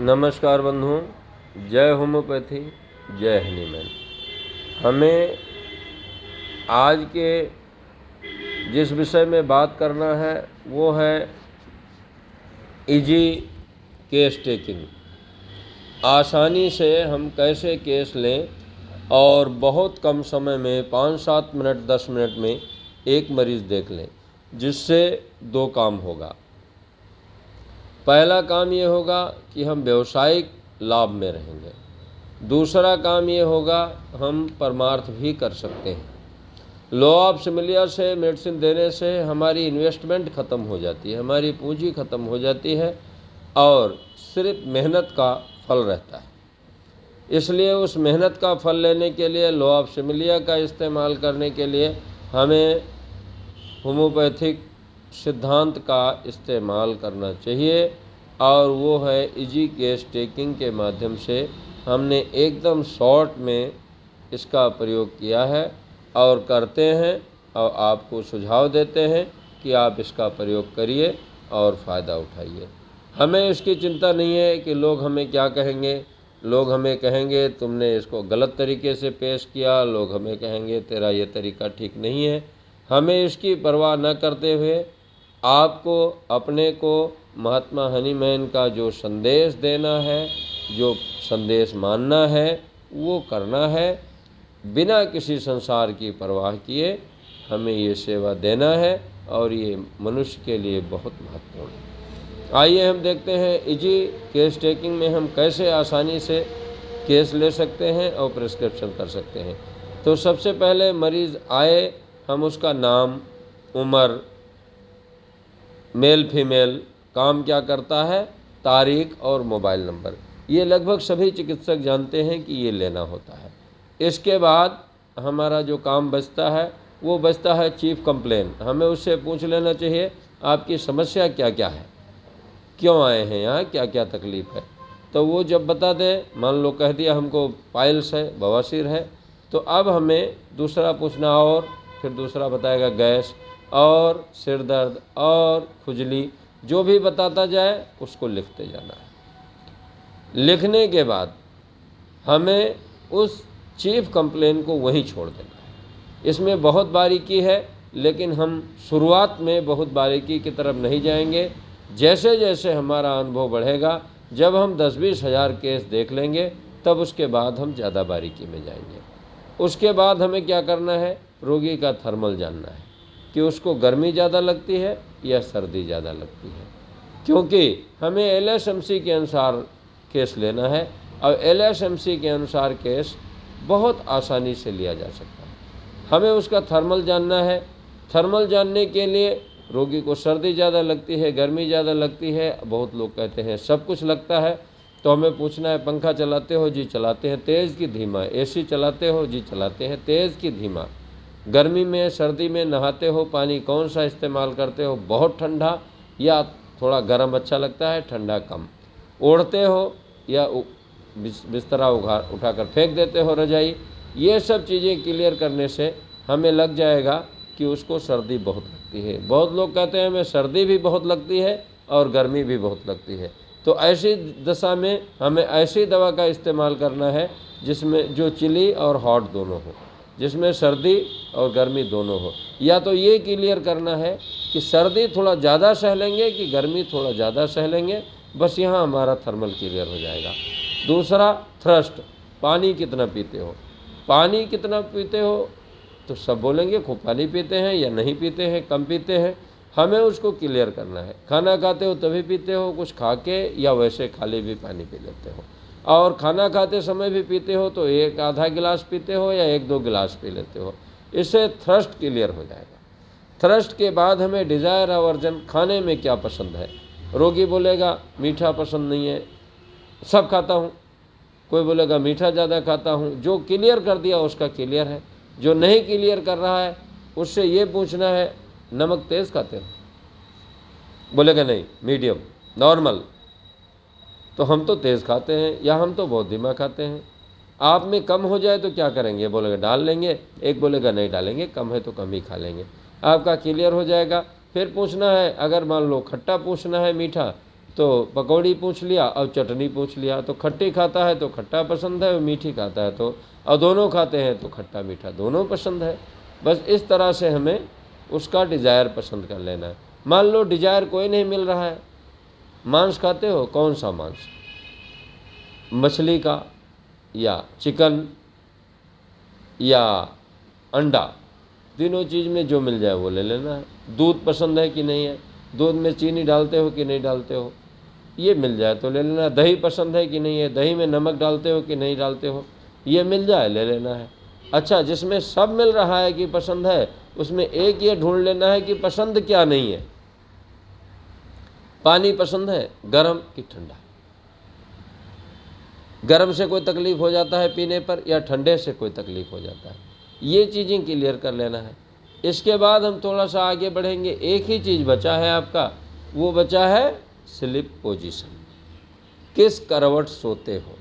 नमस्कार बंधुओं, जय होम्योपैथी, जय हनीमैन। हमें आज के जिस विषय में बात करना है वो है इजी केस टेकिंग। आसानी से हम कैसे केस लें और बहुत कम समय में 5-7 मिनट 10 मिनट में एक मरीज़ देख लें, जिससे दो काम होगा। पहला काम ये होगा कि हम व्यावसायिक लाभ में रहेंगे। दूसरा काम ये होगा हम परमार्थ भी कर सकते हैं। लॉ ऑफ सिमिलियर से मेडिसिन देने से हमारी इन्वेस्टमेंट ख़त्म हो जाती है, हमारी पूंजी ख़त्म हो जाती है और सिर्फ मेहनत का फल रहता है। इसलिए उस मेहनत का फल लेने के लिए, लॉ ऑफ सिमिलियर का इस्तेमाल करने के लिए हमें होम्योपैथिक सिद्धांत का इस्तेमाल करना चाहिए और वो है इजी केस टेकिंग के माध्यम से हमने एकदम शॉर्ट में इसका प्रयोग किया है और करते हैं और आपको सुझाव देते हैं कि आप इसका प्रयोग करिए और फ़ायदा उठाइए। हमें इसकी चिंता नहीं है कि लोग हमें क्या कहेंगे। लोग हमें कहेंगे तुमने इसको गलत तरीके से पेश किया, लोग हमें कहेंगे तेरा ये तरीका ठीक नहीं है। हमें इसकी परवाह न करते हुए आपको अपने को महात्मा हनीमैन का जो संदेश देना है, जो संदेश मानना है, वो करना है। बिना किसी संसार की परवाह किए हमें ये सेवा देना है और ये मनुष्य के लिए बहुत महत्वपूर्ण है। आइए हम देखते हैं इजी केस टेकिंग में हम कैसे आसानी से केस ले सकते हैं और प्रिस्क्रिप्शन कर सकते हैं। तो सबसे पहले मरीज़ आए, हम उसका नाम, उम्र, मेल फीमेल, काम क्या करता है, तारीख और मोबाइल नंबर, ये लगभग सभी चिकित्सक जानते हैं कि ये लेना होता है। इसके बाद हमारा जो काम बचता है वो बचता है चीफ कंप्लेन। हमें उससे पूछ लेना चाहिए आपकी समस्या क्या क्या है, क्यों आए हैं यहाँ, क्या क्या तकलीफ़ है। तो वो जब बता दें, मान लो कह दिया हमको पाइल्स है, बवासीर है, तो अब हमें दूसरा पूछना और फिर दूसरा बताएगा गैस और सिर दर्द और खुजली, जो भी बताता जाए उसको लिखते जाना है। लिखने के बाद हमें उस चीफ कंप्लेन को वहीं छोड़ देना है। इसमें बहुत बारीकी है, लेकिन हम शुरुआत में बहुत बारीकी की तरफ नहीं जाएंगे। जैसे जैसे हमारा अनुभव बढ़ेगा, जब हम 10-20 हज़ार केस देख लेंगे, तब उसके बाद हम ज़्यादा बारीकी में जाएंगे। उसके बाद हमें क्या करना है, रोगी का थर्मल जानना है कि उसको गर्मी ज़्यादा लगती है या सर्दी ज़्यादा लगती है, क्योंकि हमें LSMC के अनुसार केस लेना है और LSMC के अनुसार केस बहुत आसानी से लिया जा सकता है। हमें उसका थर्मल जानना है। थर्मल जानने के लिए रोगी को सर्दी ज़्यादा लगती है, गर्मी ज़्यादा लगती है, बहुत लोग कहते हैं सब कुछ लगता है, तो हमें पूछना है पंखा चलाते हो, जी चलाते हैं, तेज़ की धीमा, AC चलाते हो, जी चलाते हैं, तेज़ की धीमा, गर्मी में सर्दी में नहाते हो, पानी कौन सा इस्तेमाल करते हो, बहुत ठंडा या थोड़ा गर्म अच्छा लगता है, ठंडा कम, ओढ़ते हो या बिस्तरा उठाकर फेंक देते हो रजाई। ये सब चीज़ें क्लियर करने से हमें लग जाएगा कि उसको सर्दी बहुत लगती है। बहुत लोग कहते हैं हमें सर्दी भी बहुत लगती है और गर्मी भी बहुत लगती है। तो ऐसी दशा में हमें ऐसी दवा का इस्तेमाल करना है जिसमें जो चिली और हॉट दोनों हो, जिसमें सर्दी और गर्मी दोनों हो। या तो ये क्लियर करना है कि सर्दी थोड़ा ज़्यादा सह लेंगे कि गर्मी थोड़ा ज़्यादा सह लेंगे, बस यहाँ हमारा थर्मल क्लियर हो जाएगा। दूसरा थ्रस्ट, पानी कितना पीते हो। पानी कितना पीते हो तो सब बोलेंगे खूब पानी पीते हैं या नहीं पीते हैं, कम पीते हैं। हमें उसको क्लियर करना है। खाना खाते हो तभी पीते हो, कुछ खा के या वैसे खाली भी पानी पी लेते हो, और खाना खाते समय भी पीते हो तो एक आधा गिलास पीते हो या 1-2 गिलास पी लेते हो। इससे थ्रस्ट क्लियर हो जाएगा। थ्रस्ट के बाद हमें डिज़ायर आवर्जन, खाने में क्या पसंद है। रोगी बोलेगा मीठा पसंद नहीं है, सब खाता हूँ। कोई बोलेगा मीठा ज़्यादा खाता हूँ। जो क्लियर कर दिया उसका क्लियर है। जो नहीं क्लियर कर रहा है उससे ये पूछना है नमक तेज़ खाते हो, बोलेगा नहीं, मीडियम, नॉर्मल, तो हम तो तेज़ खाते हैं या हम तो बहुत धीमा खाते हैं। आप में कम हो जाए तो क्या करेंगे, बोलेगा डाल लेंगे, एक बोलेगा नहीं डालेंगे, कम है तो कम ही खा लेंगे। आपका क्लियर हो जाएगा। फिर पूछना है, अगर मान लो खट्टा पूछना है मीठा, तो पकौड़ी पूछ लिया और चटनी पूछ लिया। तो खट्टी खाता है तो खट्टा पसंद है, और मीठी खाता है तो, और दोनों खाते हैं तो खट्टा मीठा दोनों पसंद है। बस इस तरह से हमें उसका डिज़ायर पसंद कर लेना है। मान लो डिज़ायर कोई नहीं मिल रहा है, मांस खाते हो, कौन सा मांस, मछली का या चिकन या अंडा, तीनों चीज़ में जो मिल जाए वो ले लेना है। दूध पसंद है कि नहीं है, दूध में चीनी डालते हो कि नहीं डालते हो, ये मिल जाए तो ले लेना है। दही पसंद है कि नहीं है, दही में नमक डालते हो कि नहीं डालते हो, ये मिल जाए ले लेना है। अच्छा, जिसमें सब मिल रहा है कि पसंद है, उसमें एक ये ढूंढ लेना है कि पसंद क्या नहीं है। पानी पसंद है गर्म कि ठंडा, गर्म से कोई तकलीफ़ हो जाता है पीने पर, या ठंडे से कोई तकलीफ़ हो जाता है, ये चीज़ें क्लियर कर लेना है। इसके बाद हम थोड़ा सा आगे बढ़ेंगे। एक ही चीज़ बचा है आपका, वो बचा है स्लीप पोजीशन। किस करवट सोते हो,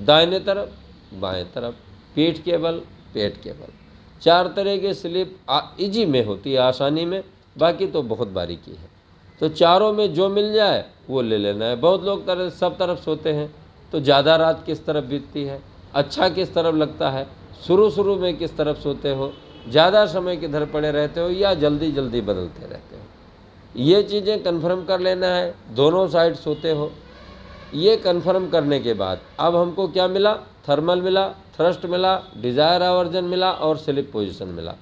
दाहिने तरफ, बाएं तरफ, पीठ के बल, पेट के बल। 4 तरह की स्लीप इजी में होती है, आसानी में, बाकी तो बहुत बारीकी है। तो चारों में जो मिल जाए वो ले लेना है। बहुत लोग सब तरफ सोते हैं, तो ज़्यादा रात किस तरफ बीतती है, अच्छा किस तरफ लगता है, शुरू में किस तरफ सोते हो, ज़्यादा समय किधर पड़े रहते हो, या जल्दी जल्दी बदलते रहते हो, ये चीज़ें कन्फर्म कर लेना है। दोनों साइड सोते हो, ये कन्फर्म करने के बाद अब हमको क्या मिला, थर्मल मिला, थ्रस्ट मिला, डिज़ायर आवर्जन मिला और स्लीप पोजीशन मिला।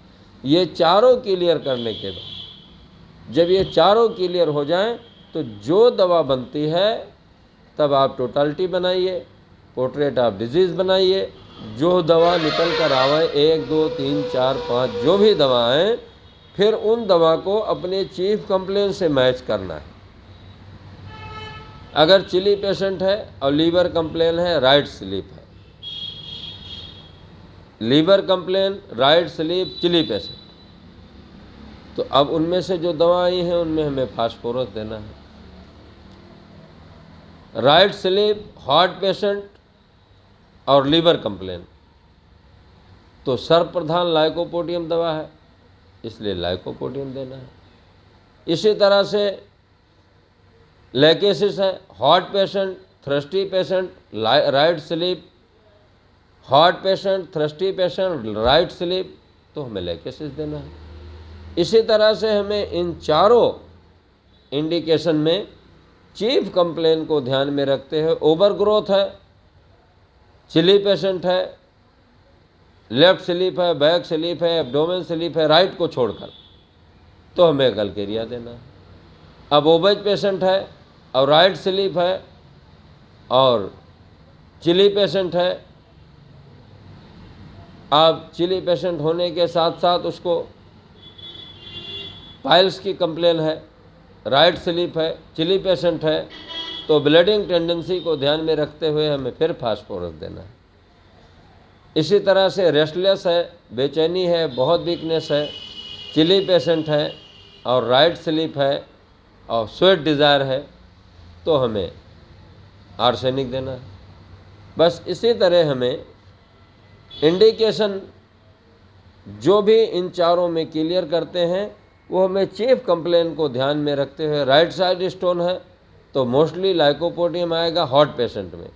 ये चारों क्लियर करने के बाद जब ये चारों क्लियर हो जाएं, तो जो दवा बनती है तब आप टोटलिटी बनाइए, पोर्ट्रेट ऑफ डिजीज़ बनाइए। जो दवा निकल कर आवे, 1 2 3 4 5 जो भी दवाएं, फिर उन दवा को अपने चीफ कंप्लेन से मैच करना है। अगर चिली पेशेंट है और लीवर कंप्लेन है, राइट स्लीप है, liver complain, right sleep, chilly patient, तो अब उनमें से जो दवा आई हैं उनमें हमें फास्फोरस देना है। राइट स्लीप, हार्ट पेशेंट और लीवर कंप्लेन, तो सर्वप्रधान लाइकोपोडियम दवा है, इसलिए लाइकोपोडियम देना है। इसी तरह से लेकेसिस है, heart patient, thirsty patient, right sleep, heart patient, thirsty patient, right sleep, तो हमें लेकेसिस देना है। इसी तरह से हमें इन चारों इंडिकेशन में चीफ कंप्लेन को ध्यान में रखते हुए, ओवर ग्रोथ है, चिली पेशेंट है, लेफ्ट स्लीप है, बैक स्लीप है, एब्डोमेन स्लीप है, राइट को छोड़कर, तो हमें गलकेरिया देना है। अब ओबेज पेशेंट है और राइट स्लीप है और चिली पेशेंट है। अब चिली पेशेंट होने के साथ साथ उसको पाइल्स की कंप्लेन है, राइट स्लीप है, चिली पेशेंट है, तो ब्लीडिंग टेंडेंसी को ध्यान में रखते हुए हमें फिर फास्फोरस देना है। इसी तरह से रेस्टलेस है, बेचैनी है, बहुत वीकनेस है, चिली पेशेंट है और राइट स्लीप है और स्वेट डिज़ायर है, तो हमें आर्सेनिक देना है। बस इसी तरह हमें इंडिकेशन जो भी इन चारों में क्लियर करते हैं, वो हमें चीफ कंप्लेन को ध्यान में रखते हुए, राइट साइड स्टोन है तो मोस्टली लाइकोपोडियम आएगा हार्ट पेशेंट में।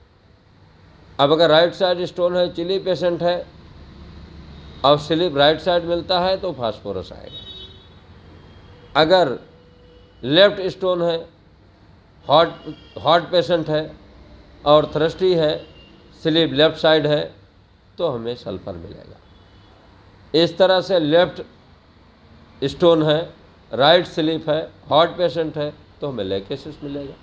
अब अगर राइट साइड स्टोन है, चिली पेशेंट है और स्लीप राइट साइड मिलता है तो फास्फोरस आएगा। अगर लेफ्ट स्टोन है, हार्ट पेशेंट है और थ्रस्टी है, स्लीप लेफ्ट साइड है, तो हमें सल्फर मिलेगा। इस तरह से लेफ्ट स्टोन है, राइट स्लीप है, हार्ट पेशेंट है, तो हमें लेकेसिस मिलेगा।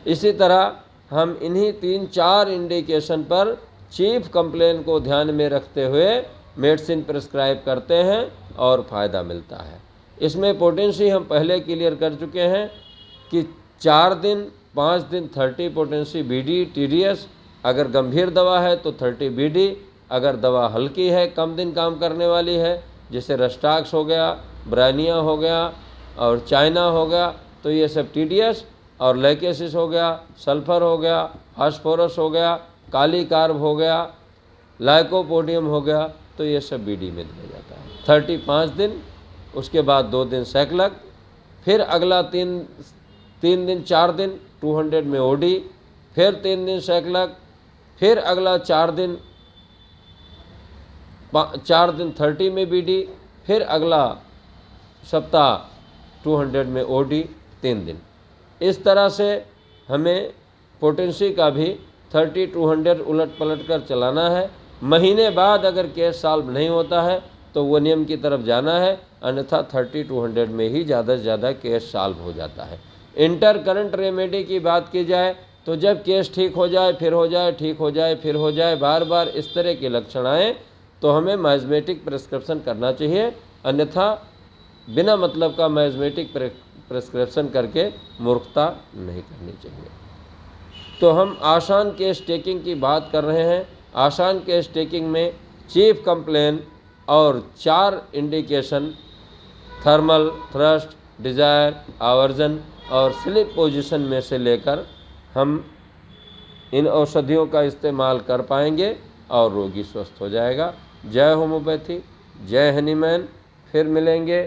इसी तरह हम इन्हीं 3-4 इंडिकेशन पर चीफ कंप्लेन को ध्यान में रखते हुए मेडिसिन प्रिस्क्राइब करते हैं और फ़ायदा मिलता है। इसमें पोटेंसी हम पहले क्लियर कर चुके हैं कि 4 दिन 5 दिन 30 पोटेंसी BD TDS, अगर गंभीर दवा है तो 30 BD, अगर दवा हल्की है, कम दिन काम करने वाली है, जैसे रस्टाक्स हो गया, ब्रानिया हो गया और चाइना हो गया, तो ये सब TDS, और लेकेसिस हो गया, सल्फर हो गया, फास्फोरस हो गया, काली कार्ब हो गया, लाइकोपोडियम हो गया, तो ये सब BD में दिया जाता है। 35 दिन, उसके बाद 2 दिन सैक्लक, फिर अगला 3 दिन 4 दिन 200 में ओडी, फिर 3 दिन सैक्लक, फिर अगला 4 दिन 30 में बीडी, फिर अगला सप्ताह 200 में ओडी 3 दिन। इस तरह से हमें पोटेंसी का भी 30-200 उलट पलट कर चलाना है। महीने बाद अगर केस सॉल्व नहीं होता है तो वो नियम की तरफ जाना है, अन्यथा 30-200 में ही ज़्यादा से ज़्यादा केस सॉल्व हो जाता है। इंटर करंट रेमेडी की बात की जाए तो जब केस ठीक हो जाए, फिर हो जाए, ठीक हो जाए, फिर हो जाए, बार बार इस तरह के लक्षण आए तो हमें माइज़मेटिक प्रिस्क्रिप्शन करना चाहिए, अन्यथा बिना मतलब का माइज़मेटिक प्रिस्क्रिप्शन करके मूर्खता नहीं करनी चाहिए। तो हम आसान केस टेकिंग की बात कर रहे हैं। आसान केस टेकिंग में चीफ कंप्लेन और 4 indication thermal, thrust, desire, aversion और स्लिप पोजीशन में से लेकर हम इन औषधियों का इस्तेमाल कर पाएंगे और रोगी स्वस्थ हो जाएगा। जय होम्योपैथी, जय हनीमैन। फिर मिलेंगे